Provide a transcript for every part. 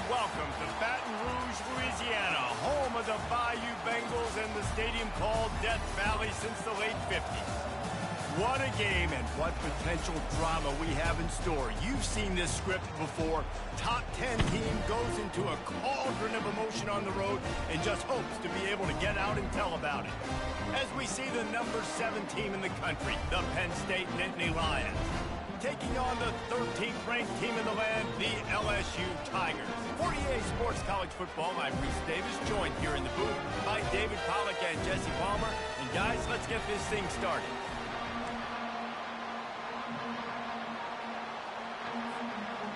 welcome to Baton Rouge, Louisiana, home of the Bayou Bengals and the stadium called Death Valley since the late 50s. What a game and what potential drama we have in store. You've seen this script before. Top 10 team goes into a cauldron of emotion on the road and just hopes to be able to get out and tell about it. As we see the number 7 team in the country, the Penn State Nittany Lions, taking on the 13th ranked team in the land, the LSU Tigers. For EA Sports College Football, I'm Reese Davis, joined here in the booth by David Pollack and Jesse Palmer. And guys, let's get this thing started.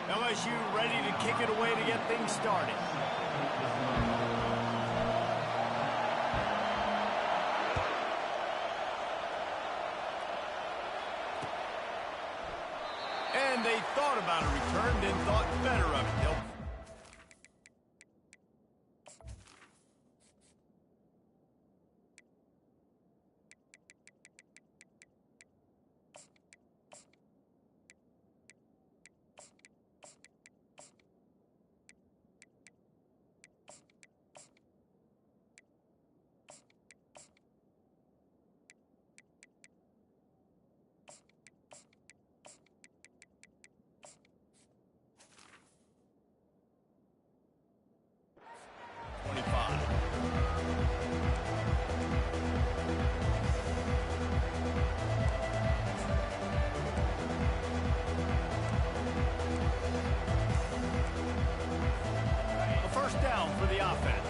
LSU ready to kick it away to get things started. And they thought about a return, then thought better of it. They'll down for the offense.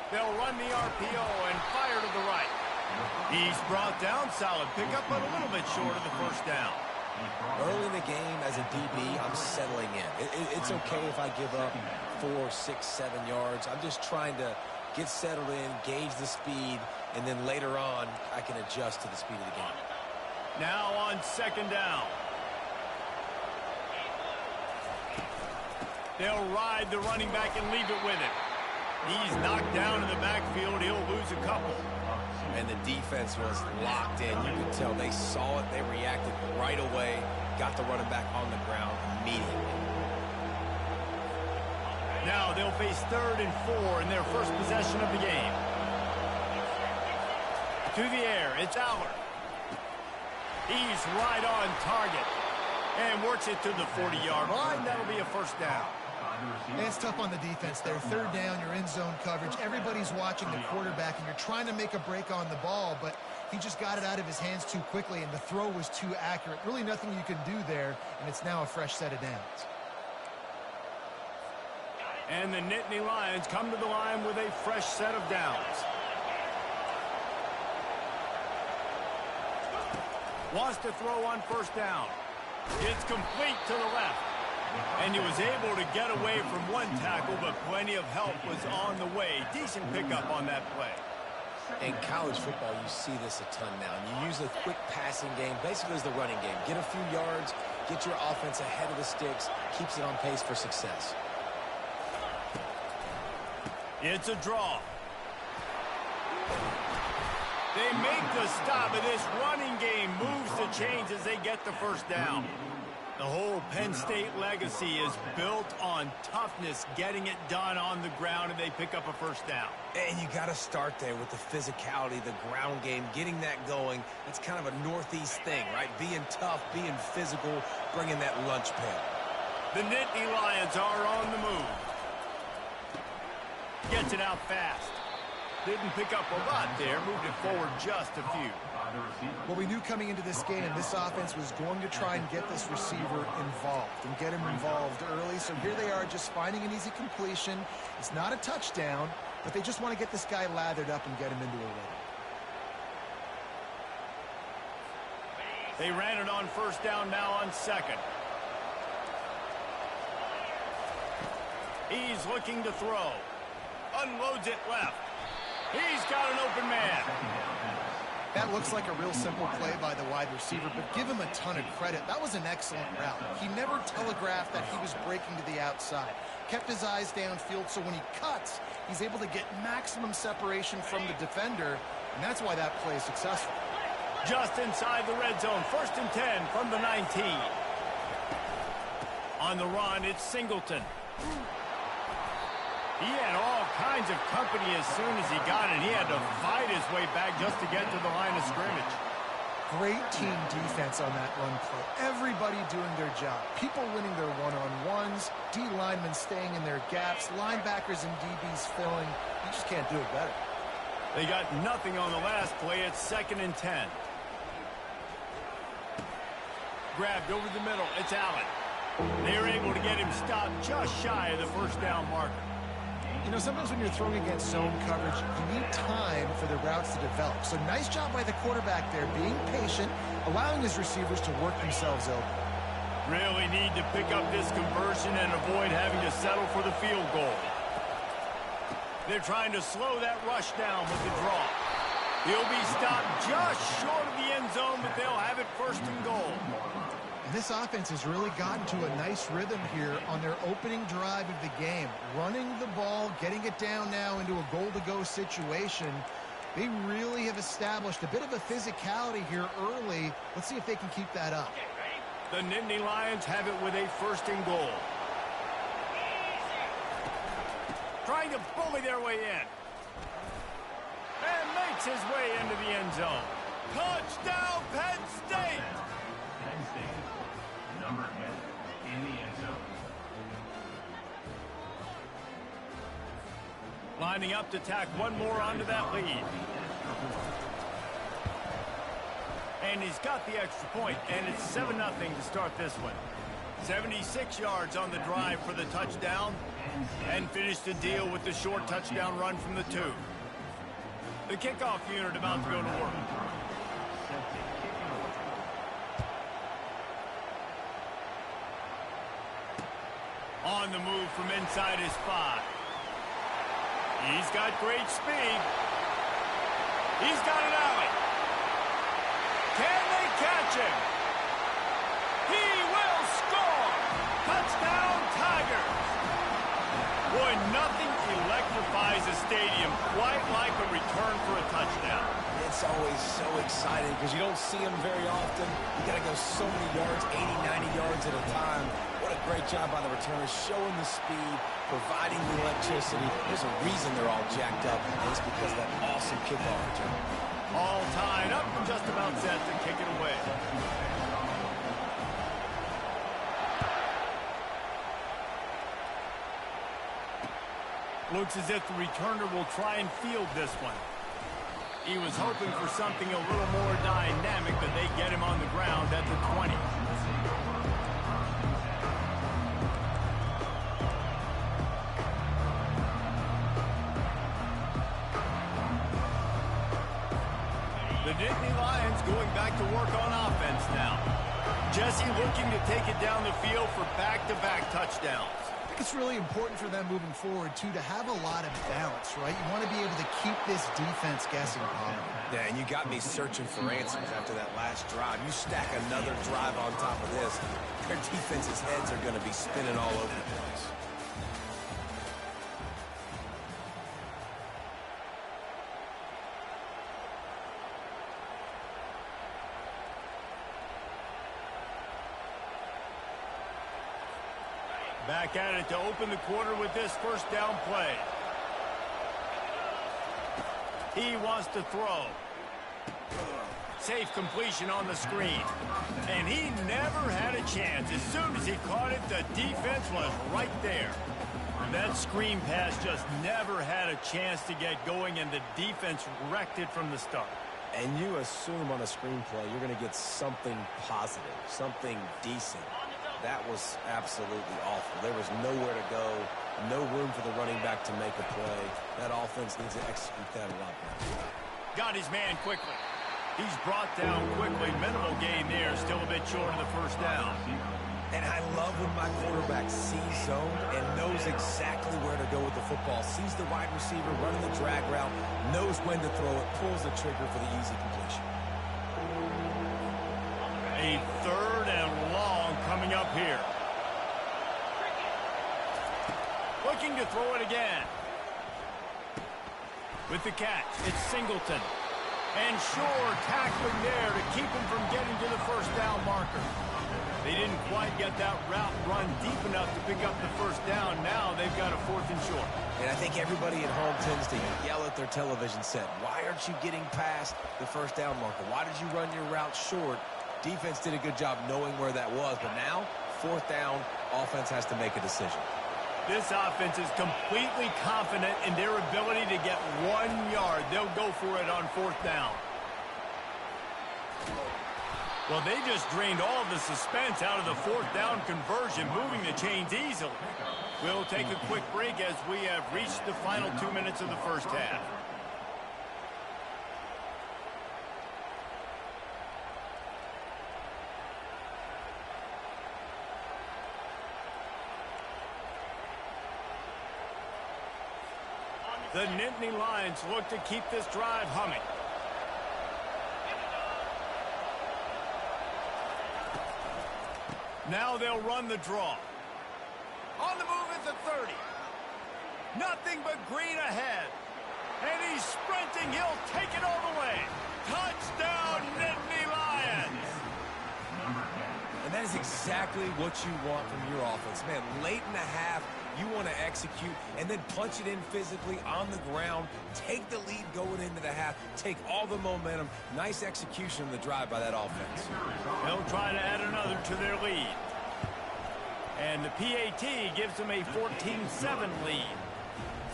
They'll run the RPO and fire to the right. He's brought down, solid pickup, but a little bit short of the first down. Early in the game, as a DB, I'm settling in. It's okay if I give up 4, 6, 7 yards. I'm just trying to get settled in, gauge the speed, and then later on, I can adjust to the speed of the game. Now on second down. They'll ride the running back and leave it with him. He's knocked down in the backfield. He'll lose a couple. And the defense was locked in. You could tell they saw it. They reacted right away. Got the running back on the ground immediately. Now they'll face 3rd and 4 in their first possession of the game. To the air, it's Aller. He's right on target and works it to the 40-yard line. That'll be a first down. And it's tough on the defense there. 3rd down, you're in zone coverage. Everybody's watching the quarterback, and you're trying to make a break on the ball, but he just got it out of his hands too quickly, and the throw was too accurate. Really nothing you can do there, and it's now a fresh set of downs. And the Nittany Lions come to the line with a fresh set of downs. Wants to throw on first down. It's complete to the left. And he was able to get away from one tackle, but plenty of help was on the way. Decent pickup on that play. In college football, you see this a ton now. And you use a quick passing game, basically as the running game. Get a few yards, get your offense ahead of the sticks, keeps it on pace for success. It's a draw. They make the stop, and this running game moves the chains as they get the first down. The whole Penn State legacy is built on toughness, getting it done on the ground, and they pick up a first down. And you got to start there with the physicality, the ground game, getting that going. It's kind of a Northeast thing, right? Being tough, being physical, bringing that lunch pail. The Nittany Lions are on the move. Gets it out fast. Didn't pick up a lot there, moved it forward just a few. Well, we knew coming into this game, this offense was going to try and get this receiver involved and get him involved early. So here they are just finding an easy completion. It's not a touchdown, but they just want to get this guy lathered up and get him into a rhythm. They ran it on first down, now on second. He's looking to throw. Unloads it left. He's got an open man. That looks like a real simple play by the wide receiver, but give him a ton of credit. That was an excellent route. He never telegraphed that he was breaking to the outside. Kept his eyes downfield, so when he cuts, he's able to get maximum separation from the defender, and that's why that play is successful. Just inside the red zone. 1st and 10 from the 19. On the run, it's Singleton. He had all kinds of company as soon as he got it. He had to fight his way back just to get to the line of scrimmage. Great team defense on that run play. Everybody doing their job. People winning their one-on-ones, D linemen staying in their gaps, linebackers and DBs filling. You just can't do it better. They got nothing on the last play. It's 2nd and 10. Grabbed over the middle. It's Allen. They were able to get him stopped just shy of the 1st down marker. You know, sometimes when you're throwing against zone coverage, you need time for the routes to develop. So nice job by the quarterback there, being patient, allowing his receivers to work themselves open. Really need to pick up this conversion and avoid having to settle for the field goal. They're trying to slow that rush down with the draw. He'll be stopped just short of the end zone, but they'll have it 1st and goal. And this offense has really gotten to a nice rhythm here on their opening drive of the game. Running the ball, getting it down now into a goal-to-go situation. They really have established a bit of a physicality here early. Let's see if they can keep that up. The Nittany Lions have it with a 1st and goal. Trying to bully their way in. And makes his way into the end zone. Touchdown, Penn State! Penn State, number 10 in the end zone. Lining up to tack one more onto that lead. And he's got the extra point, and it's 7-0 to start this one. 76 yards on the drive for the touchdown, and finished the deal with the short touchdown run from the 2. The kickoff unit about to go to work. On the move from inside his 5. He's got great speed. He's got an alley. Can they catch him? He will score! Touchdown, Tigers! Boy, nothing electrifies a stadium quite like a return for a touchdown. It's always so exciting because you don't see them very often. You got to go so many yards, 80, 90 yards at a time. What a great job by the returners, showing the speed, providing the electricity. There's a reason they're all jacked up, and it's because of that awesome kickoff return. All tied up and just about set to kick it away. Looks as if the returner will try and field this one. He was hoping for something a little more dynamic, but they get him on the ground at the 20. The Nittany Lions going back to work on offense now. Jesse looking to take it down the field for back-to-back touchdowns. I think it's really important for them moving forward, too, to have a lot of balance, right? You want to be able to keep this defense guessing, Paul. Yeah, and you got me searching for answers after that last drive. You stack another drive on top of this, their defense's heads are going to be spinning all over the place. Back at it to open the quarter with this 1st down play. He wants to throw. Safe completion on the screen. And he never had a chance. As soon as he caught it, the defense was right there. That screen pass just never had a chance to get going, and the defense wrecked it from the start. And you assume on a screenplay you're going to get something positive, something decent. That was absolutely awful. There was nowhere to go, no room for the running back to make a play. That offense needs to execute that a lot better. Got his man quickly. He's brought down quickly. Minimal gain there, still a bit short of the 1st down. And I love when my quarterback sees zone and knows exactly where to go with the football. Sees the wide receiver running the drag route, knows when to throw it, pulls the trigger for the easy completion. A 3rd and long coming up here. Looking to throw it again. With the catch, it's Singleton. And sure, tackling there to keep him from getting to the first down marker. They didn't quite get that route run deep enough to pick up the first down. Now they've got a 4th and short. And I think everybody at home tends to yell at their television set. Why aren't you getting past the first down marker? Why did you run your route short? Defense did a good job knowing where that was. But now, 4th down, offense has to make a decision. This offense is completely confident in their ability to get 1 yard. They'll go for it on 4th down. Well, they just drained all the suspense out of the 4th down conversion, moving the chains easily. We'll take a quick break as we have reached the final 2 minutes of the first half. The Nittany Lions look to keep this drive humming. Now they'll run the draw. On the move at the 30. Nothing but green ahead. And he's sprinting. He'll take it all the way. Touchdown, Nittany Lions! And that is exactly what you want from your offense. Man, late in the half, you want to execute and then punch it in physically on the ground. Take the lead going into the half. Take all the momentum. Nice execution of the drive by that offense. They'll try to add another to their lead. And the PAT gives them a 14-7 lead.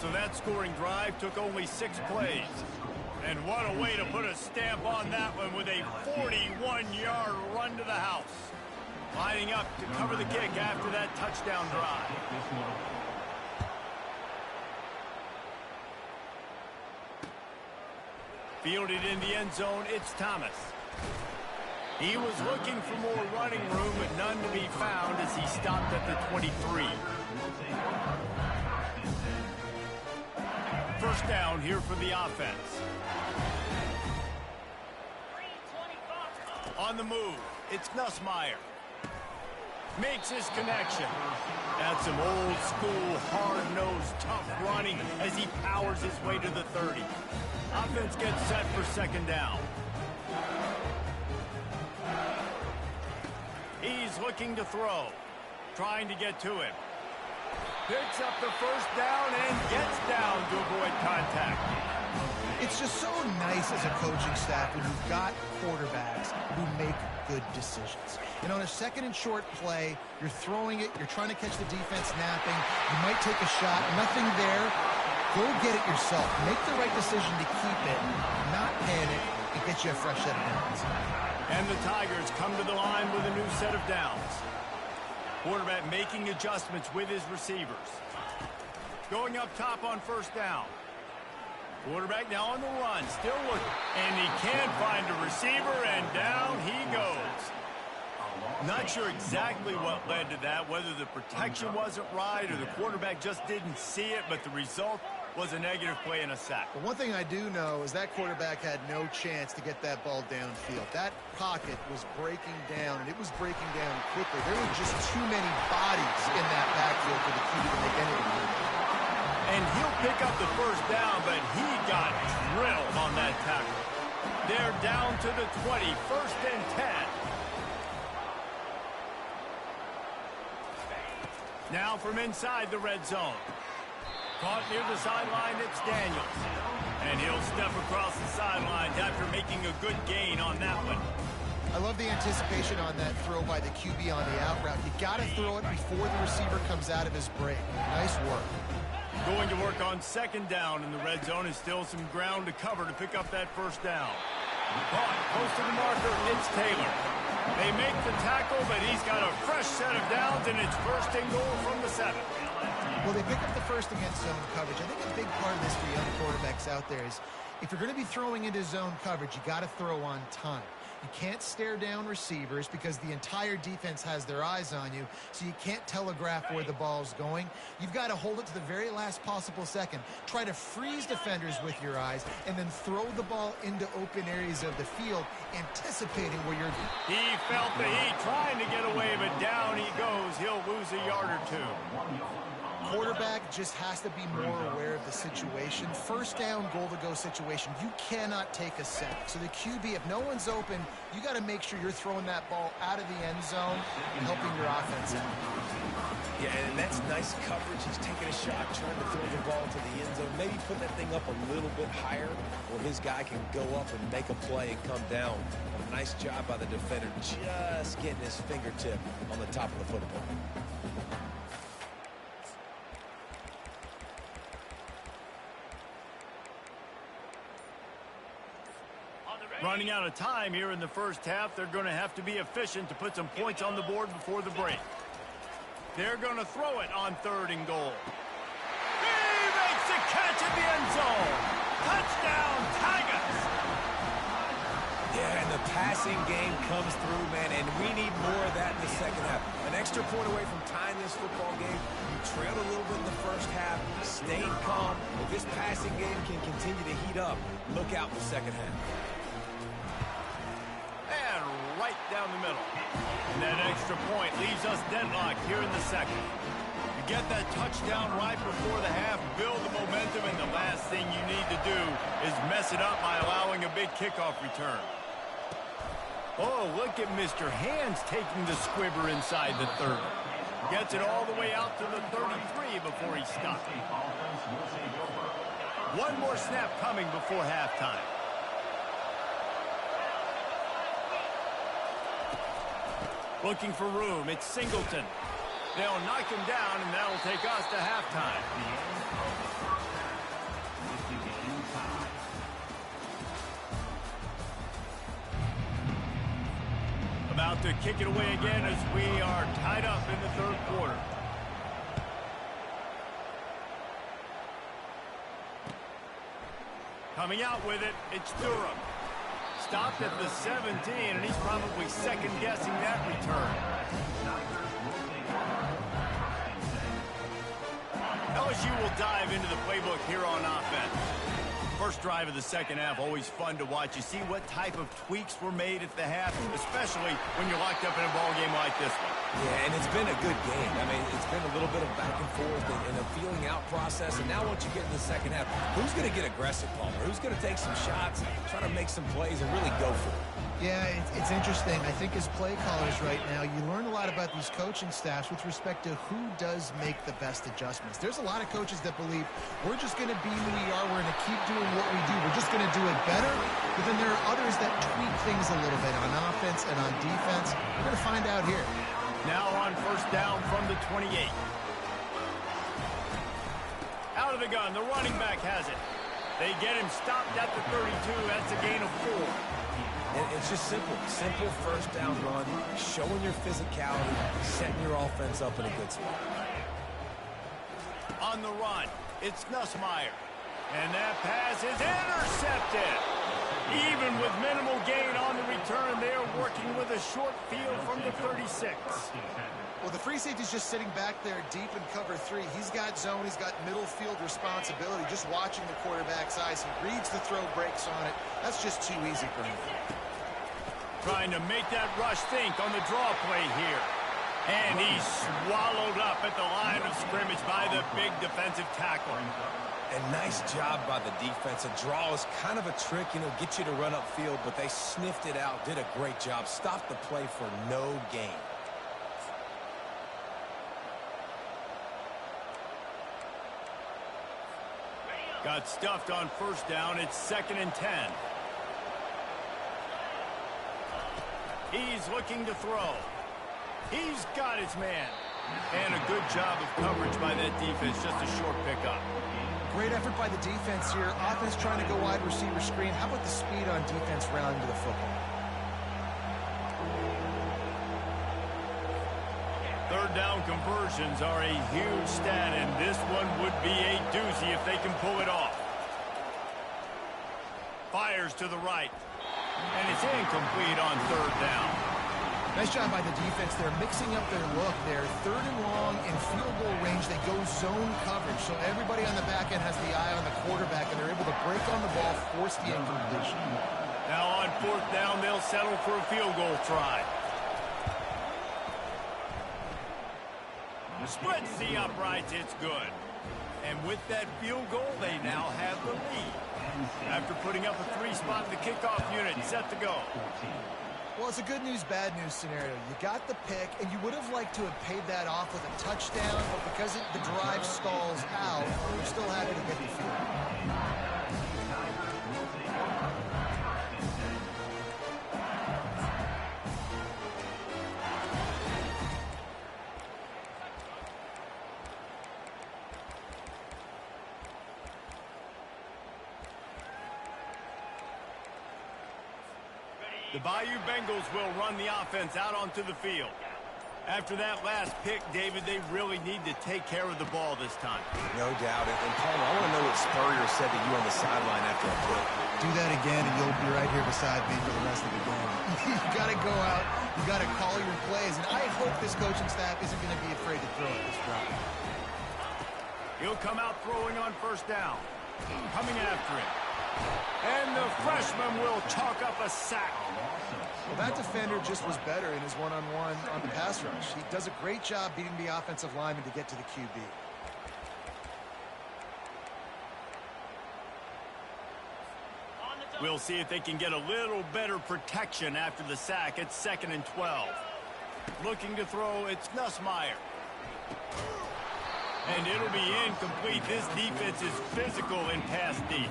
So that scoring drive took only 6 plays. And what a way to put a stamp on that one with a 41-yard run to the house. Lining up to cover the kick after that touchdown drive. Fielded in the end zone, it's Thomas. He was looking for more running room, but none to be found as he stopped at the 23. First down here for the offense. On the move, it's Nussmeier. Makes his connection. That's some old school, hard-nosed, tough running as he powers his way to the 30. Offense gets set for second down. He's looking to throw. Trying to get to him. Picks up the first down and gets down to avoid contact. It's just so nice as a coaching staff when you've got quarterbacks who make good decisions. And on a 2nd and short play, you're throwing it, you're trying to catch the defense napping, you might take a shot, nothing there. Go get it yourself. Make the right decision to keep it, not panic, and get you a fresh set of downs. And the Tigers come to the line with a new set of downs. Quarterback making adjustments with his receivers. Going up top on first down. Quarterback now on the run, still looking. And he can't find a receiver, and down he goes. Not sure exactly what led to that, whether the protection wasn't right or the quarterback just didn't see it, but the result was a negative play and a sack. But one thing I do know is that quarterback had no chance to get that ball downfield. That pocket was breaking down, and it was breaking down quickly. There were just too many bodies in that backfield for the QB to make anything. And he'll pick up the first down, but he got drilled on that tackle. They're down to the 20, 1st and 10. Now from inside the red zone. Caught near the sideline, it's Daniels. And he'll step across the sidelines after making a good gain on that one. I love the anticipation on that throw by the QB on the out route. You got to throw it before the receiver comes out of his break. Nice work. Going to work on second down in the red zone, and still some ground to cover to pick up that first down. Caught close to the marker, it's Taylor. They make the tackle, but he's got a fresh set of downs, and it's 1st and goal from the 7. Well, they pick up the first against zone coverage. I think a big part of this for young quarterbacks out there is if you're going to be throwing into zone coverage, you got to throw on time. You can't stare down receivers because the entire defense has their eyes on you, so you can't telegraph where the ball's going. You've got to hold it to the very last possible second. Try to freeze defenders with your eyes and then throw the ball into open areas of the field, anticipating where you're... He felt the heat trying to get away, but down he goes. He'll lose a yard or two. Quarterback just has to be more aware of the situation. First down, goal-to-go situation, you cannot take a sack. So the QB, if no one's open, you got to make sure you're throwing that ball out of the end zone and helping your offense out. Yeah, and that's nice coverage. He's taking a shot, trying to throw the ball to the end zone. Maybe put that thing up a little bit higher where his guy can go up and make a play and come down. A nice job by the defender, just getting his fingertip on the top of the football. Running out of time here in the first half. They're going to have to be efficient to put some points on the board before the break. They're going to throw it on 3rd and goal. He makes a catch in the end zone. Touchdown, Tigers. Yeah, and the passing game comes through, man, and we need more of that in the second half. An extra point away from tying this football game. You trailed a little bit in the first half, stayed calm. If this passing game can continue to heat up, look out in the second half. And right down the middle. And that extra point leaves us deadlocked here in the second. You get that touchdown right before the half, build the momentum, and the last thing you need to do is mess it up by allowing a big kickoff return. Oh, look at Mr. Hands taking the squibber inside the 30. Gets it all the way out to the 33 before he stops. One more snap coming before halftime. Looking for room, it's Singleton. They'll knock him down, and that'll take us to halftime. About to kick it away again as we are tied up in the 3rd quarter. Coming out with it, it's Durham. Stopped at the 17, and he's probably second-guessing that return. LSU will dive into the playbook here on offense. First drive of the second half, always fun to watch. You see what type of tweaks were made at the half, especially when you're locked up in a ball game like this one. Yeah, and it's been a good game. I mean, it's been a little bit of back and forth and a feeling out process. And now once you get in the second half, who's going to get aggressive, Palmer? Who's going to take some shots, try to make some plays, and really go for it? Yeah, it's interesting. I think as play callers right now, you learn a lot about these coaching staffs with respect to who does make the best adjustments. There's a lot of coaches that believe we're just going to be who we are. We're going to keep doing what we do. We're just going to do it better. But then there are others that tweak things a little bit on offense and on defense. We're going to find out here. Now on first down from the 28. Out of the gun, the running back has it. They get him stopped at the 32. That's a gain of 4. It's just simple. Simple first down run, showing your physicality, setting your offense up in a good spot. On the run, it's Nussmeier. And that pass is intercepted. Even with minimal gain on the return, they are working with a short field from the 36. Well, the free safety's just sitting back there deep in cover 3. He's got zone. He's got middle field responsibility. Just watching the quarterback's eyes. He reads the throw, breaks on it. That's just too easy for him. Trying to make that rush think on the draw play here. And he's swallowed up at the line of scrimmage by the big defensive tackle. And nice job by the defense. A draw is kind of a trick, you know, get you to run upfield, but they sniffed it out, did a great job. Stopped the play for no gain. Got stuffed on first down. It's 2nd and 10. He's looking to throw. He's got his man. And a good job of coverage by that defense. Just a short pickup. Great effort by the defense here. Offense trying to go wide receiver screen. How about the speed on defense rallying to the football? Third down conversions are a huge stat, and this one would be a doozy if they can pull it off. Fires to the right. And it's incomplete on third down. Nice job by the defense. They're mixing up their look. They're 3rd and long in field goal range. They go zone coverage. So everybody on the back end has the eye on the quarterback, and they're able to break on the ball, force the incompletion. Now on fourth down, they'll settle for a field goal try. Splits the uprights, it's good. And with that field goal, they now have the lead. After putting up a 3-spot in the kickoff unit, set to go. Well, it's a good news, bad news scenario. You got the pick, and you would have liked to have paid that off with a touchdown, but because the drive stalls out, you're still happy to get the field. The Bayou Bengals will run the offense out onto the field. After that last pick, David, they really need to take care of the ball this time. No doubt. And Palmer, I want to know what Spurrier said to you on the sideline after a play. Do that again, and you'll be right here beside me for the rest of the game. You got to go out. You got to call your plays. And I hope this coaching staff isn't going to be afraid to throw at this drive. He'll come out throwing on first down. Coming after it. And the freshman will chalk up a sack. Well, that defender just was better in his one-on-one on the pass rush. He does a great job beating the offensive lineman to get to the QB. We'll see if they can get a little better protection after the sack. It's 2nd and 12. Looking to throw, it's Nussmeier. And it'll be incomplete. This defense is physical in pass deep.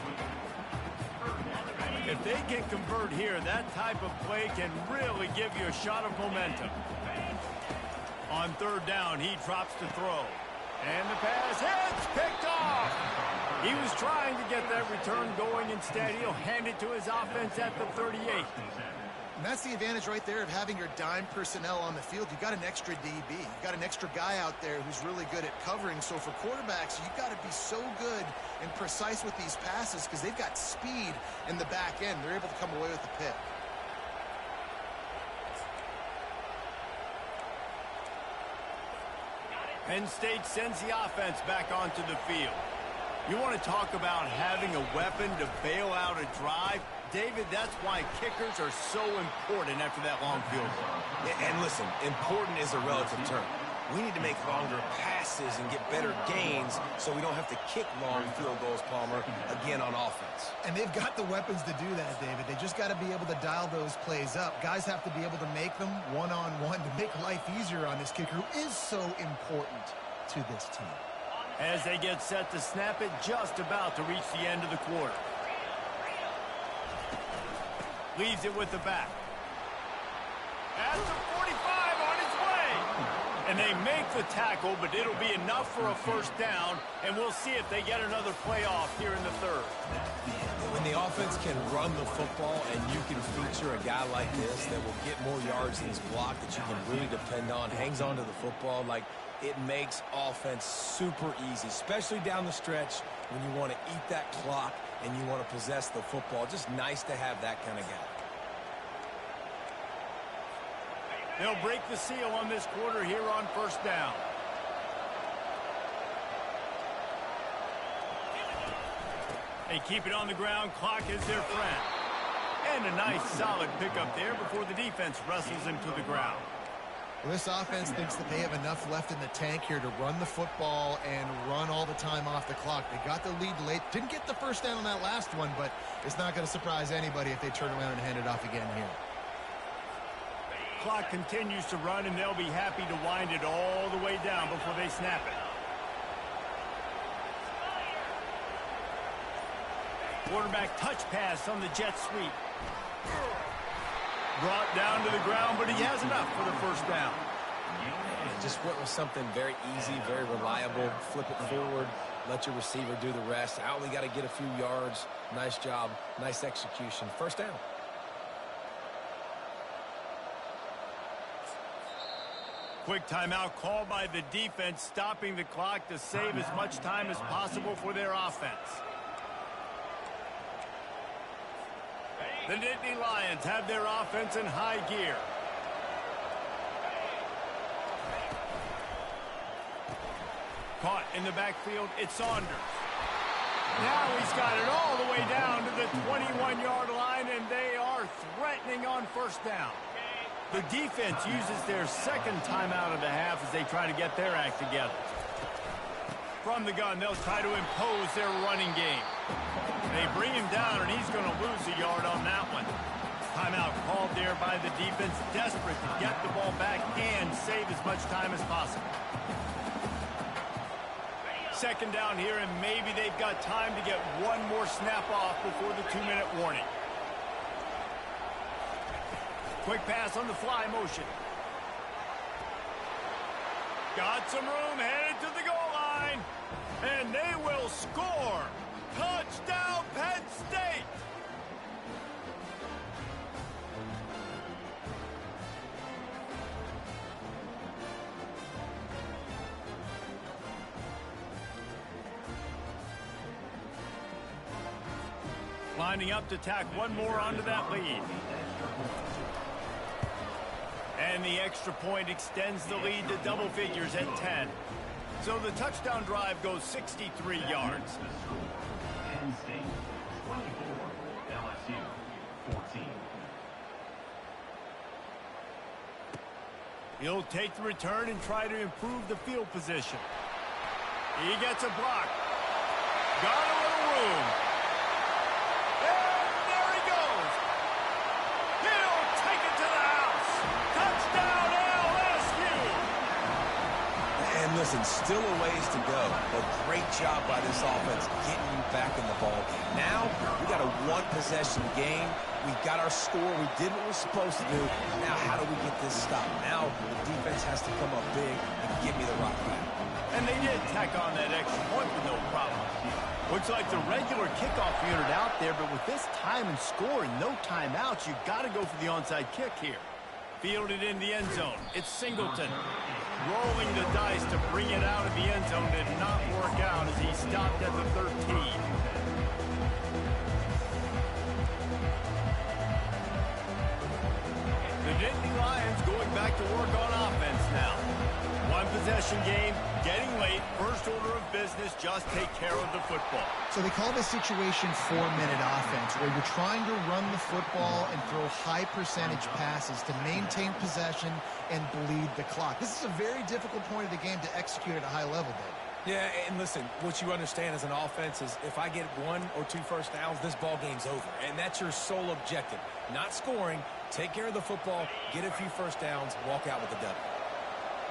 If they can convert here, that type of play can really give you a shot of momentum. On 3rd down, he drops to throw. And the pass hits, picked off. He was trying to get that return going. Instead, he'll hand it to his offense at the 38. And that's the advantage right there of having your dime personnel on the field. You got an extra DB. You got an extra guy out there who's really good at covering. So for quarterbacks, you got to be so good and precise with these passes because they've got speed in the back end. They're able to come away with the pick. Penn State sends the offense back onto the field. You want to talk about having a weapon to bail out a drive? David, that's why kickers are so important after that long field goal. And listen, important is a relative term. We need to make longer passes and get better gains so we don't have to kick long field goals, Palmer, again on offense. And they've got the weapons to do that, David. They just got to be able to dial those plays up. Guys have to be able to make them one-on-one to make life easier on this kicker who is so important to this team. As they get set to snap it, just about to reach the end of the quarter. Leaves it with the back. At the 45 on its way. And they make the tackle, but it'll be enough for a first down, and we'll see if they get another playoff here in the 3rd. When the offense can run the football and you can feature a guy like this that will get more yards than his block that you can really depend on, hangs on to the football, like it makes offense super easy, especially down the stretch when you want to eat that clock and you want to possess the football. Just nice to have that kind of guy. They'll break the seal on this quarter here on first down. They keep it on the ground. Clock is their friend. And a nice solid pickup there before the defense wrestles him to the ground. Well, this offense thinks that they have enough left in the tank here to run the football and run all the time off the clock. They got the lead late. Didn't get the first down on that last one, but it's not going to surprise anybody if they turn around and hand it off again here. Clock continues to run, and they'll be happy to wind it all the way down before they snap it. Quarterback touch pass on the jet sweep. Brought down to the ground, but he has enough for the first down. And just went with something very easy, very reliable. Flip it forward, let your receiver do the rest. I only got to get a few yards. Nice job, nice execution. First down. Quick timeout called by the defense, stopping the clock to save as much time as possible for their offense. The Nittany Lions have their offense in high gear. Caught in the backfield, it's Saunders. Now he's got it all the way down to the 21-yard line, and they are threatening on first down. The defense uses their second timeout of the half as they try to get their act together. From the gun, they'll try to impose their running game. They bring him down, and he's going to lose a yard on that one. Timeout called there by the defense, desperate to get the ball back and save as much time as possible. Second down here, and maybe they've got time to get one more snap off before the 2-minute warning. Quick pass on the fly motion. Got some room, headed to the goal line. And they will score. Touchdown, Penn State. Lining up to tack one more onto that lead. And the extra point extends the lead to double figures at 10. So the touchdown drive goes 63 yards. Penn State 24, LSU 14. He'll take the return and try to improve the field position. He gets a block. Got a little room. And there he goes. He'll take it to the house. Touchdown, LSU. And listen, still a ways to go, but great job by this offense getting you back in the ball game. Now, we got a one-possession game. We got our score. We did what we're supposed to do. Now, how do we get this stopped? Now, the defense has to come up big and give me the rock back. And they did tack on that extra point with no problem. Looks like the regular kickoff unit out there, but with this time and score and no timeouts, you've got to go for the onside kick here. Fielded in the end zone. It's Singleton. Rolling the dice to bring it out of the end zone did not work out as he stopped at the 13. The Nittany Lions going back to work on offense now. One possession game, getting late. First order of business, just take care of the football. So they call this situation 4-minute offense, where you're trying to run the football and throw high percentage passes to maintain possession and bleed the clock. This is a very difficult point of the game to execute at a high level, Dave. Yeah, and listen, what you understand as an offense is if I get 1 or 2 first downs, this ball game's over. And that's your sole objective. Not scoring, take care of the football, get a few first downs, walk out with a W.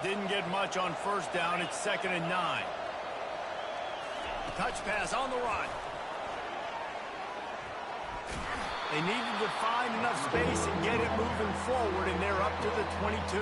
Didn't get much on first down. It's 2nd and 9. Touch pass on the run. They needed to find enough space and get it moving forward, and they're up to the 22.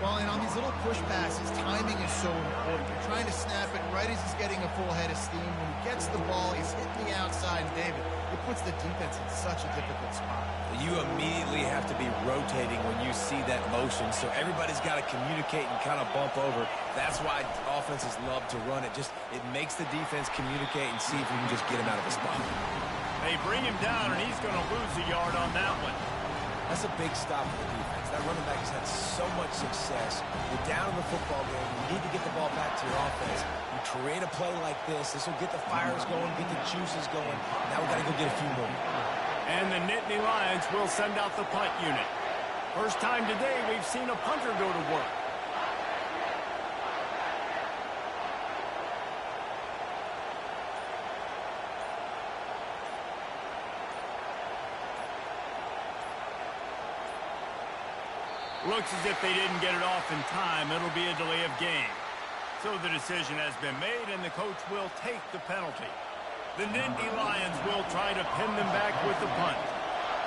Well, and on these little push passes, timing is so important. You're trying to snap it right as he's getting a full head of steam. When he gets the ball, he's hitting the outside, and David, it puts the defense in such a difficult spot. You immediately have to be rotating when you see that motion, so everybody's got to communicate and kind of bump over. That's why offenses love to run it. It makes the defense communicate and see if you can just get him out of the spot. They bring him down, and he's going to lose a yard on that one. That's a big stop for the defense. That running back has had so much success. You're down in the football game. You need to get the ball back to your offense. You create a play like this. This will get the fires going, get the juices going. Now we've got to go get a few more. And the Nittany Lions will send out the punt unit. First time today we've seen a punter go to work. Looks as if they didn't get it off in time. It'll be a delay of game. So the decision has been made, and the coach will take the penalty. The Nittany Lions will try to pin them back with the punt.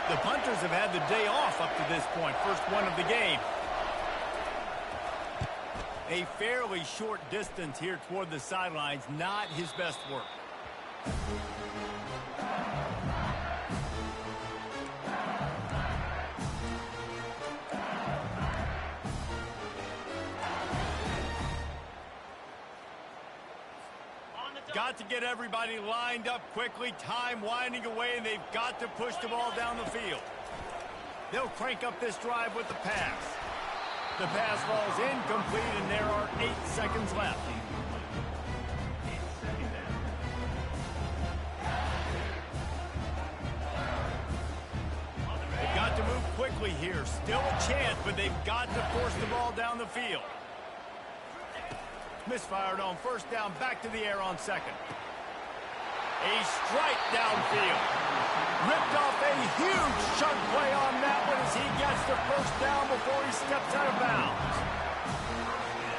The punters have had the day off up to this point. First one of the game. A fairly short distance here toward the sidelines. Not his best work. Got to get everybody lined up quickly. Time winding away, and they've got to push the ball down the field. They'll crank up this drive with the pass. The pass falls incomplete, and there are 8 seconds left. They've got to move quickly here. Still a chance, but they've got to force the ball down the field. Misfired on first down, back to the air on second. A strike downfield. Ripped off a huge chunk play on that one as he gets the first down before he steps out of bounds.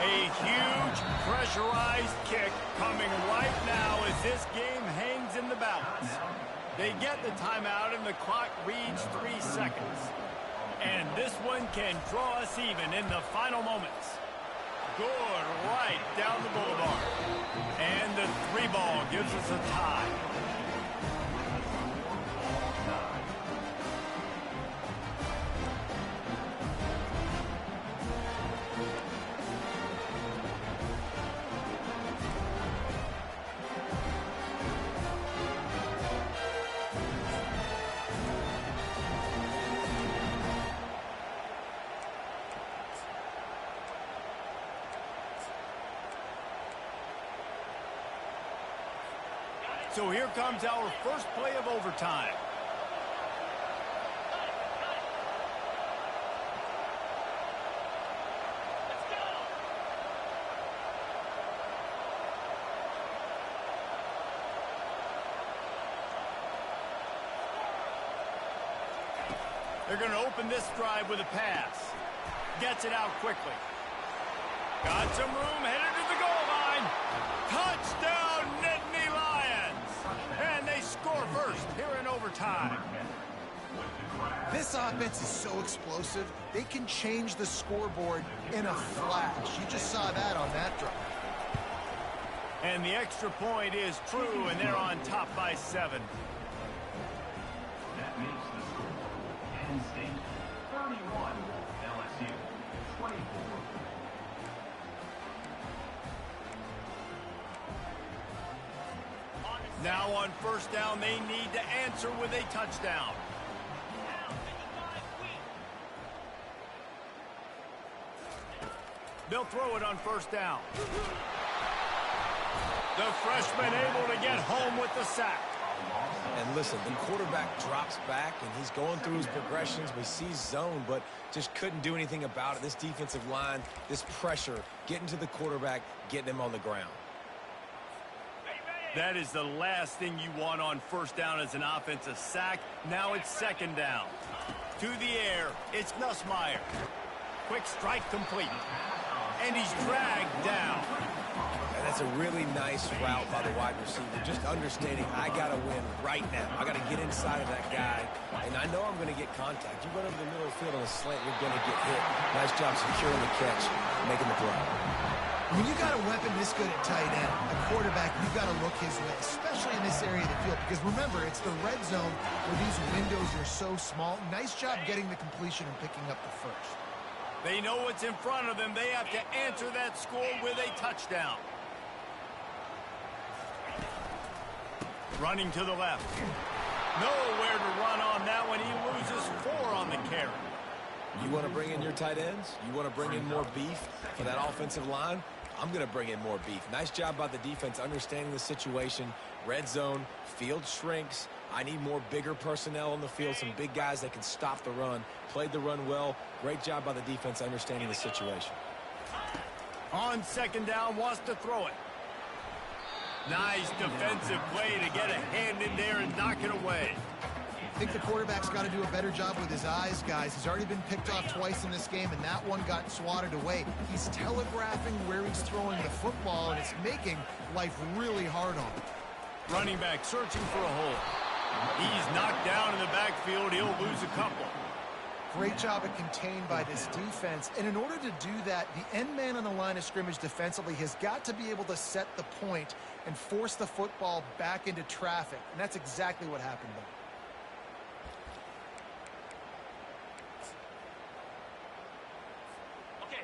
A huge pressurized kick coming right now as this game hangs in the balance. They get the timeout and the clock reads 3 seconds. And this one can draw us even in the final moments. Good right down the boulevard. And the 3-ball gives us a tie. So here comes our first play of overtime. They're going to open this drive with a pass. Gets it out quickly. Got some room, headed to the goal line. Touchdown, Nittany Lions! And they score first here in overtime. This offense is so explosive, they can change the scoreboard in a flash. You just saw that on that drive. And the extra point is true, and they're on top by 7. That makes the score Penn State 31, LSU 24. Now on first down, they need to answer with a touchdown. They'll throw it on first down. The freshman able to get home with the sack. And listen, the quarterback drops back, and he's going through his progressions. We see zone, but just couldn't do anything about it. This defensive line, this pressure, getting to the quarterback, getting him on the ground. That is the last thing you want on first down as an offensive sack. Now it's second down. To the air, it's Nussmeier. Quick strike complete. And he's dragged down. And that's a really nice route by the wide receiver. Just understanding I got to win right now. I got to get inside of that guy. And I know I'm going to get contact. You run over the middle of the field on a slant, you're going to get hit. Nice job securing the catch, making the play. When you got a weapon this good at tight end, a quarterback, you got to look his way, especially in this area of the field. Because remember, it's the red zone where these windows are so small. Nice job getting the completion and picking up the first. They know what's in front of them. They have to answer that score with a touchdown. Running to the left. Nowhere to run on that one. He loses 4 on the carry. You want to bring in your tight ends? You want to bring in more beef for that offensive line? I'm going to bring in more beef. Nice job by the defense understanding the situation. Red zone, field shrinks. I need more bigger personnel on the field, some big guys that can stop the run. Played the run well. Great job by the defense understanding the situation. On second down, wants to throw it. Nice defensive play to get a hand in there and knock it away. I think the quarterback's got to do a better job with his eyes, guys. He's already been picked off twice in this game, and that one got swatted away. He's telegraphing where he's throwing the football, and it's making life really hard on him. Running back searching for a hole. He's knocked down in the backfield. He'll lose a couple. Great job at contained by this defense. And in order to do that, the end man on the line of scrimmage defensively has got to be able to set the point and force the football back into traffic. And that's exactly what happened there.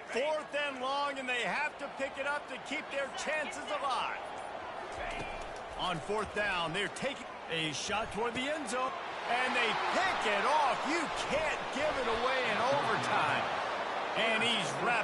Fourth and long, and they have to pick it up to keep their chances alive. On fourth down, they're taking a shot toward the end zone, and they pick it off. You can't give it away in overtime. And he's wrapped.